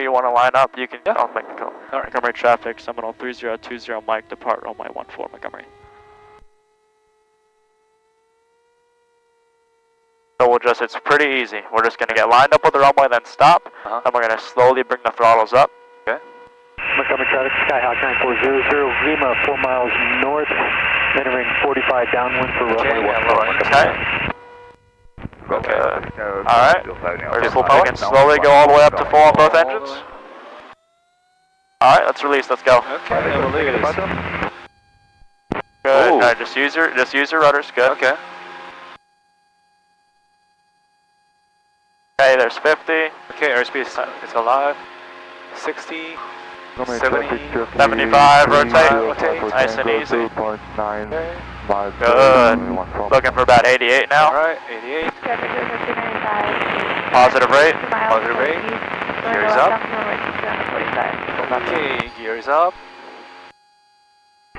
you want to line up, you can. Yeah. I'll make the call. All right. Montgomery traffic, Seminole 3020, Mike, depart runway 14, Montgomery. So we'll just, it's pretty easy. We're just going to get lined up with the runway, then stop. Then we're going to slowly bring the throttles up. Okay. Montgomery traffic, Skyhawk 9400, Lima 4 miles north, entering 45 downwind for runway 14. Okay. Alright. We're just looking slowly go all the way up to full on both engines. Alright, let's release, let's go. Okay, release. Good. Alright, just use your rudders, good. Okay. Okay, there's 50. Okay, airspeed is alive. 60, 70, 75, rotate. Nice and easy. Okay. Good. Looking for about 88 now. Alright, 88. Positive rate. Positive rate. Gears up. Okay, gears up.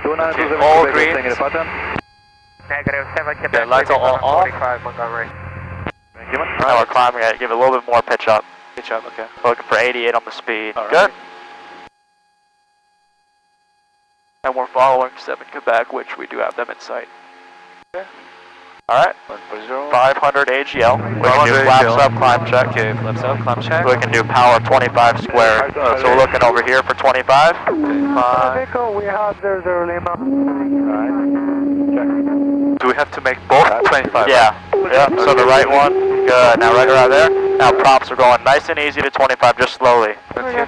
Okay, all green. Negative 7, Okay, lights are all off. Now we're climbing it. Give it a little bit more pitch up. Pitch up, okay. Looking for 88 on the speed. All right. Good. And we're following 7 Quebec, which we do have them in sight. Okay. Alright. 140. 500 AGL. We can do flaps up, climb check. Okay, flaps up, climb check. We can do power 25 square. So we're looking over here for 25. 25. We have 00 Lima. Do we have to make both 25? Yeah. Yeah. So the right one. Good. Now right around there. Now props are going nice and easy to 25, just slowly. Okay.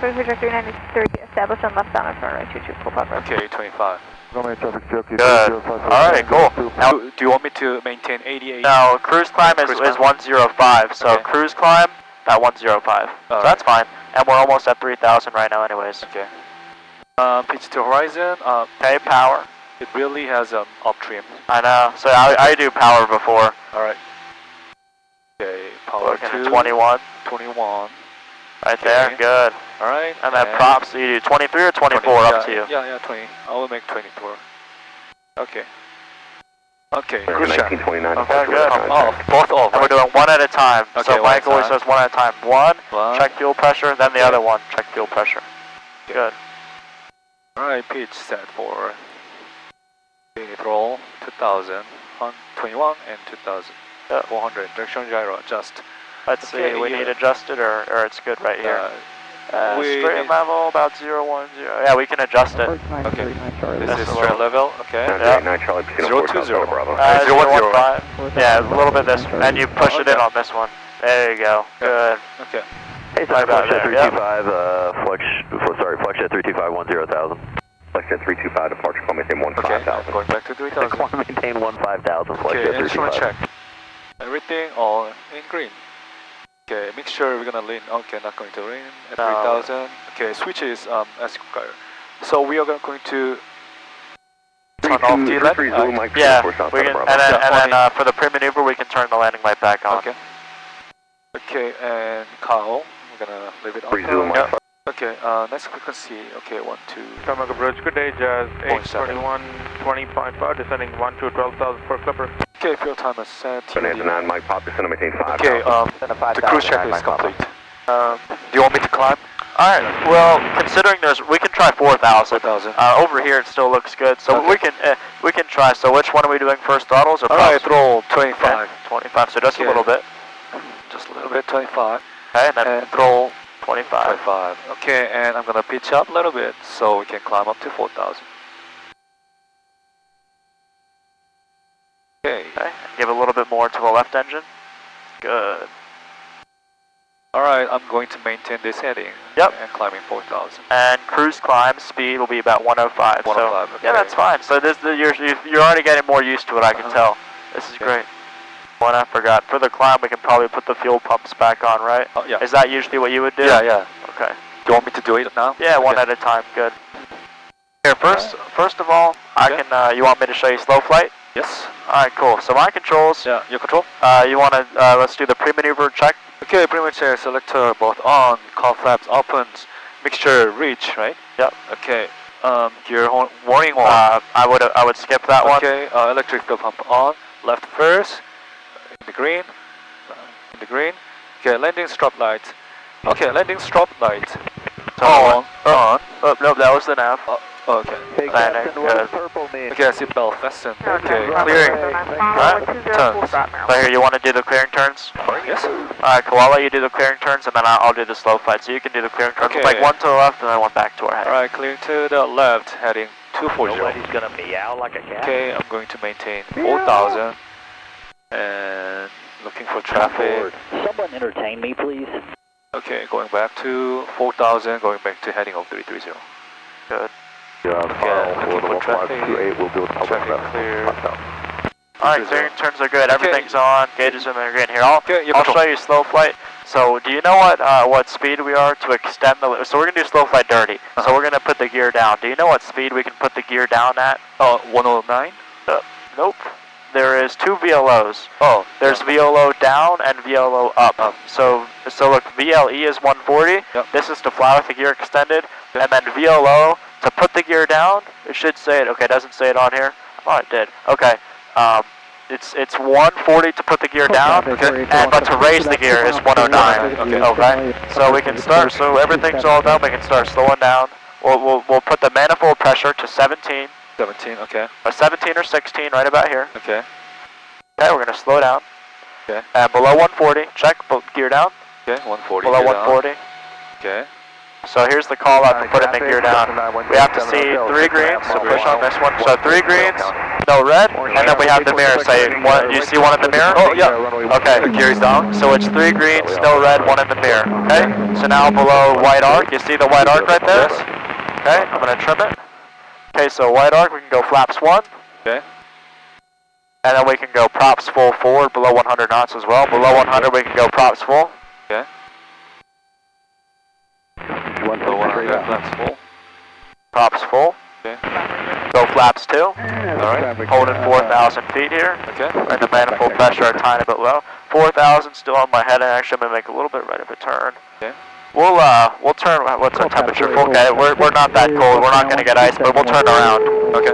Established on left down front right 22 full cover. Okay, 25. Good. Alright, cool. Now, Do you want me to maintain 88? now cruise climb is 105, so Okay. cruise climb at 105. So that's fine. And we're almost at 3,000 right now anyways. Okay. Pitch to horizon. Okay, power. It really has up trim. I know. So I do power before. Alright. Okay, power Looking at 2. 21. 21. Right there. Okay. Good. Alright. And then props, you do 23 or 24, up to you. Yeah, 20. I will make 24. Okay. Okay, cruise check. Okay, good. Off, both off. And we're doing one at a time. Okay, So one Mike at a always time. says one at a time. One, One. check fuel pressure, then the other one, check fuel pressure. Good. Alright, pitch set for roll 2000, 21 and 2000. Yep. 400, direction gyro, adjust. Let's Okay, see, we need adjusted or it's good right here. we Straight need- level, about 010. Yeah, we can adjust it. Okay, this That's is a straight little- level, okay. Yeah. 020. 015. Yeah, a little bit this one. And you push it in on this one. There you go. Good. Okay. Hey, Right about Flex there, at 325, Flex at 325, 10,000. Flex at 325, departure, call maintain Okay, 15,000. going back to 3000. Climb maintain 15,000, Flex Okay, at instrument 325. check. Everything all in green. Okay, make sure we're gonna lean. Okay, not going to lean at No. 3000. Okay, switch is escort. So we are going to turn off the landing. Yeah, we can, and then for the pre-maneuver, we can turn the landing light back on. Okay. Okay, and Kyle, we're gonna leave it on. Yep. Okay, next frequency. Okay, 1, 2. Tarmac approach, good day, Jazz 0.7. 821, 20.5, descending 1 to 12,000 per clipper. Okay, fuel time is set. Fernando 9, Mike Pop, descend maintain 5,000. Okay, the cruise check is complete. Do you want me to climb? Alright, well, considering we can try 4,000. 4,000. Over here it still looks good, so Okay. we can try. So which one are we doing first, throttles or props? Alright, roll 25. Okay, 25, so just Okay. a little bit. Just a little bit, 25. Okay, and then And roll 25. 25. Okay, and I'm gonna pitch up a little bit so we can climb up to 4,000. Okay. Okay, give a little bit more to the left engine. Good. Alright, I'm going to maintain this heading. Yep. And climbing 4,000. And cruise climb speed will be about 105. 105, so, okay. yeah, that's fine. So you're already getting more used to it, I can tell. This is great. One I forgot. For the climb, we can probably put the fuel pumps back on, right? Oh, yeah. Is that usually what you would do? Yeah. Okay. Do you want me to do it now? Yeah, one Okay. at a time. Good. Here, first of all, I Okay. can. You want me to show you slow flight? Yes. All right, cool. So my controls. Yeah, your control? You want to? Let's do the pre-maneuver check. Okay, pretty much selector both on, car flaps opens, mixture reach, right? Yep. Okay, gear horn, warning horn. I would skip that one. Okay, electric fuel pump on, left first, in the green, Okay, landing stop light. Okay, landing stop light. On. On. Oh, no, that was the nav. Okay. Hey, Landing, Captain, where's good. purple man? Okay, seatbelt fastened. Okay, Right. clearing. Right. Turns. So here, you want to do the clearing turns? Yes. Alright, cool. I'll let you do the clearing turns, and then I'll do the slow flight. So you can do the clearing turns. Okay. Like one to the left, and then one back to our head. Alright, clearing to the left, heading 240. Nobody's gonna meow like a cat. Okay, I'm going to maintain 4,000 and looking for traffic. Someone entertain me, please. Okay, going back to 4,000, going back to heading of 330. Good. Okay, looking for traffic. Traffic clear. Alright, clearing turns are good. Everything's on. Gauges are green. Here, I'll Okay, show you slow flight. So, do you know what speed we are to extend the? So we're gonna do slow flight dirty. So we're gonna put the gear down. Do you know what speed we can put the gear down at? 109? Nope. There is two VLOs. Oh, There's VLO down and VLO up. Up. So look, VLE is 140. Yep. This is to fly with the gear extended. And then VLO, to put the gear down, it should say it. Okay, it doesn't say it on here. Oh, it did. Okay. It's 140 to put the gear down, but to raise the gear is 109. Okay. So we can start. So everything's all done. We can start slowing down. We'll put the manifold pressure to 17. 17, okay. Or 17 or 16, right about here. Okay. Okay, we're gonna slow down. Okay. And below 140, check gear down. Okay, 140. Below gear 140. down. Okay. So here's the call out to put in the gear down. We have to see 3 greens, so push on this one. So 3 greens, no red, and then we have the mirror say, do you see one in the mirror? Oh, yeah. Okay, the gear's down. So it's 3 greens, no red, 1 in the mirror. Okay, so now below white arc, you see the white arc right there? Okay, I'm gonna trim it. Okay, so white arc, we can go flaps 1. Okay. And then we can go props full forward below 100 knots as well. Below 100, we can go props full. Okay. Below 100, flaps full. Props full. Okay. Go flaps 2. Alright. Holding 4,000 feet here. Okay. And the manifold pressure a tiny bit low. 4,000 still on my head, and actually I'm gonna make a little bit right of a turn. Okay. We'll turn. What's our temperature? Okay, we're not that cold. We're not gonna get ice, but we'll turn around. Okay.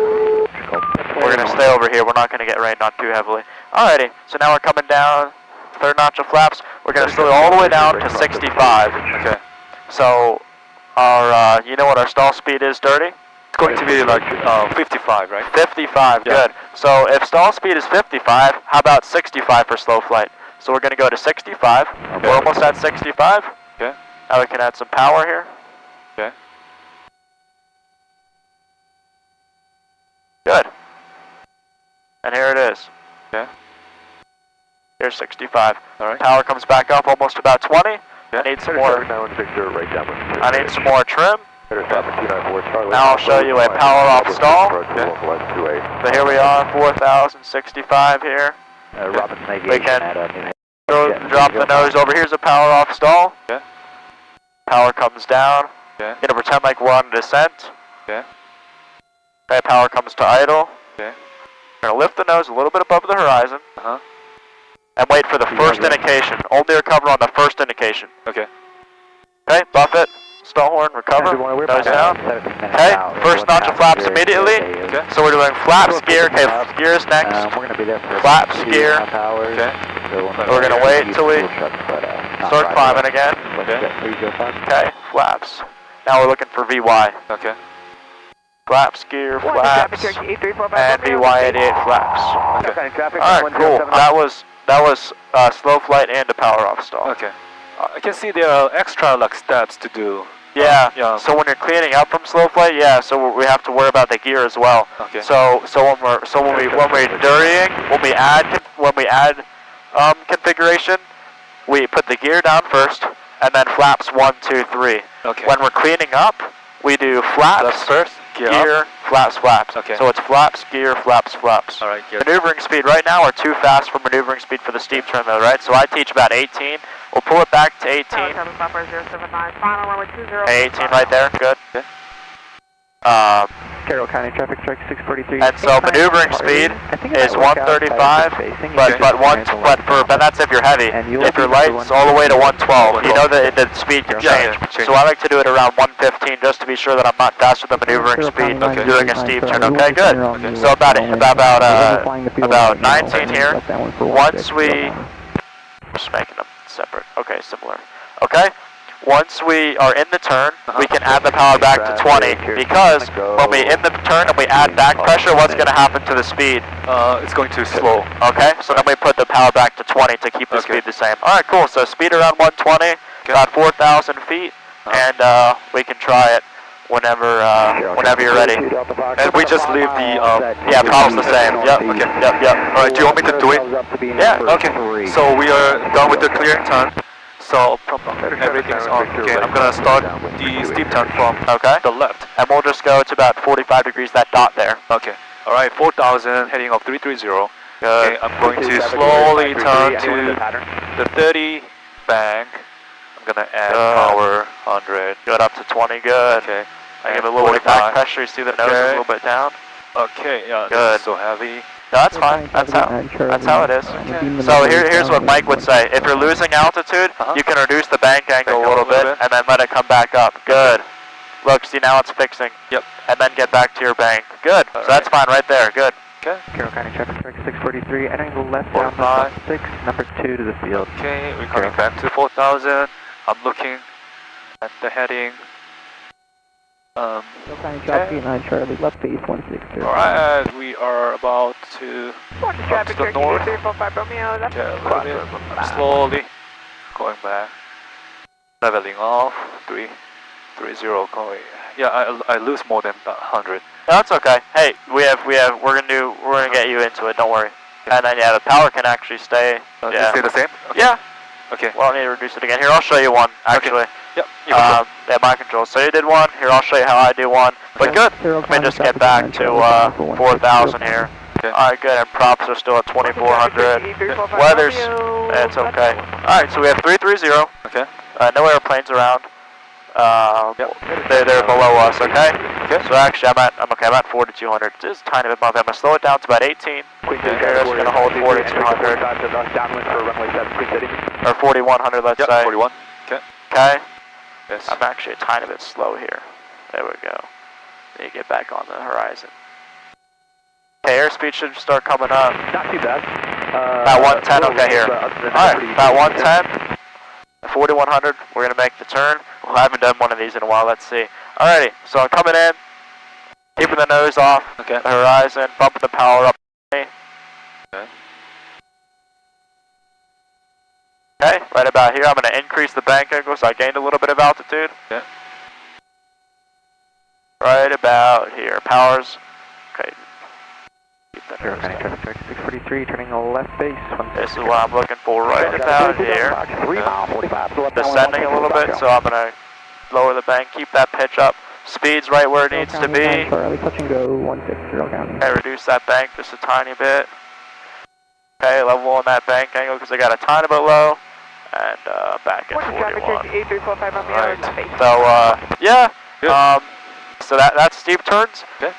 We're gonna stay over here. We're not gonna get rained on too heavily. Alrighty. So now we're coming down. Third notch of flaps. We're gonna slow all the way down to 65. Okay. So our, you know what our stall speed is, Dirty? It's going to be like 55, right? 55, Yeah. good. So if stall speed is 55, how about 65 for slow flight? So we're gonna go to 65. Okay. We're almost at 65. Okay. Now we can add some power here. Okay. Good. And here it is. Okay. Here's 65. Alright. Power comes back up almost about 20. I need some more. I need some more trim. Now I'll show you a power off stall. So here we are, 4,065 here. We can drop the nose over. Here's a power off stall. Okay. Power comes down. Okay. Gonna pretend like we're on a descent. Okay. Okay, power comes to idle. Okay. Gonna lift the nose a little bit above the horizon. Uh-huh. And wait for the first indication. Only recover on the first indication. Okay. Okay, buff it. Stall horn, recover. Nose down. Okay, first notch of flaps immediately. Okay. So we're doing flaps, gear. Okay, gear is next. We're gonna be there for Flaps, gear. Okay. We're gonna wait until we start climbing again. Okay. Okay, flaps. Now we're looking for VY. Okay. Flaps, gear, flaps, and VY88 flaps. Okay. Alright, cool. That was slow flight and a power off stall. Okay. I can see there are extra like steps to do. Yeah. Yeah. So when you're cleaning up from slow flight, yeah. So we have to worry about the gear as well. Okay. So when we're during when we add configuration, we put the gear down first, and then flaps 1, 2, 3. Okay. When we're cleaning up, we do flaps first, gear, flaps, flaps. Okay. So it's flaps, gear, flaps, flaps. All right. Gear. Maneuvering speed right now are too fast for maneuvering speed for the steep turn though, right? So I teach about 18. We'll pull it back to 18. 18 right there, good. Okay. Carroll County traffic strike 643. And so maneuvering speed is 135, but that's if you're heavy. If you're light, it's all the way to 112. You know that the speed can change. So I like to do it around 115 just to be sure that I'm not faster than maneuvering speed doing a steep turn. Okay, good. So about 19 here. Once we just making them separate. Okay, similar. Okay. once we are in the turn, we can add the power back to 20, because when we in the turn and we add back pressure, what's going to happen to the speed? It's going to slow. Okay, so then we put the power back to 20 to keep the speed the same. Alright, cool, so speed around 120, about 4,000 feet, and we can try it whenever you're ready. And we just leave the Yeah, problem's the same. Yep. Okay. Yep. Alright, do you want me to do it? Yeah. Okay. So we are done with the clearing turn. So everything's on. Okay, I'm gonna start the steep turn from the left. And we'll just go to about 45 degrees, that dot there. Okay. Alright, 4,000 heading up 330. Good. Okay, I'm going to slowly turn to the 30 bank. I'm gonna add power 100. Good, up to 20, good. Okay. I give it a little bit of back pressure, you see the nose is a little bit down. Okay, yeah, Good. this is so heavy. No, that's fine, that's how it is. Okay. So here's what Mike would say. If you're losing altitude, you can reduce the bank angle a little bit, and then let it come back up. Good. Look, see now it's fixing. Yep. And then get back to your bank. Good. So that's fine right there, good. Okay. Carroll County traffic, 643, entering the left 45. 6, number 2 to the field. Okay, we're coming back to 4,000. I'm looking at the heading. Carroll County traffic, 9 Charlie, left base 160. Alright, we are about to come to the north. Okay, a little bit slowly going back. Leveling off, 330 going. Yeah, I lose more than 100. No, that's okay. Hey, we're gonna get you into it, don't worry. And then yeah, the power can actually stay. Stay the same? Okay. Yeah. Okay. Well, I need to reduce it again. Here, I'll show you one, actually. Okay. Yep. You can yeah, my control. So you did one. Here, I'll show you how I do one. But good. Let me just get back to 4,000 here. Okay. Alright, good. And props are still at 2,400. Weather's, it's okay. Alright, so we have 330. Okay. No airplanes around. They're below us, okay? Okay. So actually, I'm at 4,200. Just a tiny bit above. I'm gonna slow it down to about 18. Just gonna hold 4,200. Or 4,100, let's say. 41. Okay. Okay. Yes. I'm actually a tiny bit slow here. There we go. Then you get back on the horizon. Okay, airspeed should start coming up. Not too bad. About 110, okay, here. Alright, about 110. 4,100, we're going to make the turn. Well, I haven't done one of these in a while, let's see. Alrighty, so I'm coming in, keeping the nose off the horizon, bumping the power up. Okay, right about here, I'm going to increase the bank angle, so I gained a little bit of altitude. Okay. Right about here, powers, okay. Carroll County traffic, 643, turning left base. This is what I'm looking for right about here. 3 mile, 45. Descending a little bit, so I'm going to lower the bank, keep that pitch up. Speed's right where it needs to be. Charlie, touch and go 16 Carroll County. Okay, reduce that bank just a tiny bit. Okay, level on that bank angle because I got a tiny bit low. And back at 41. Right. So, yeah. So that's steep turns. Okay.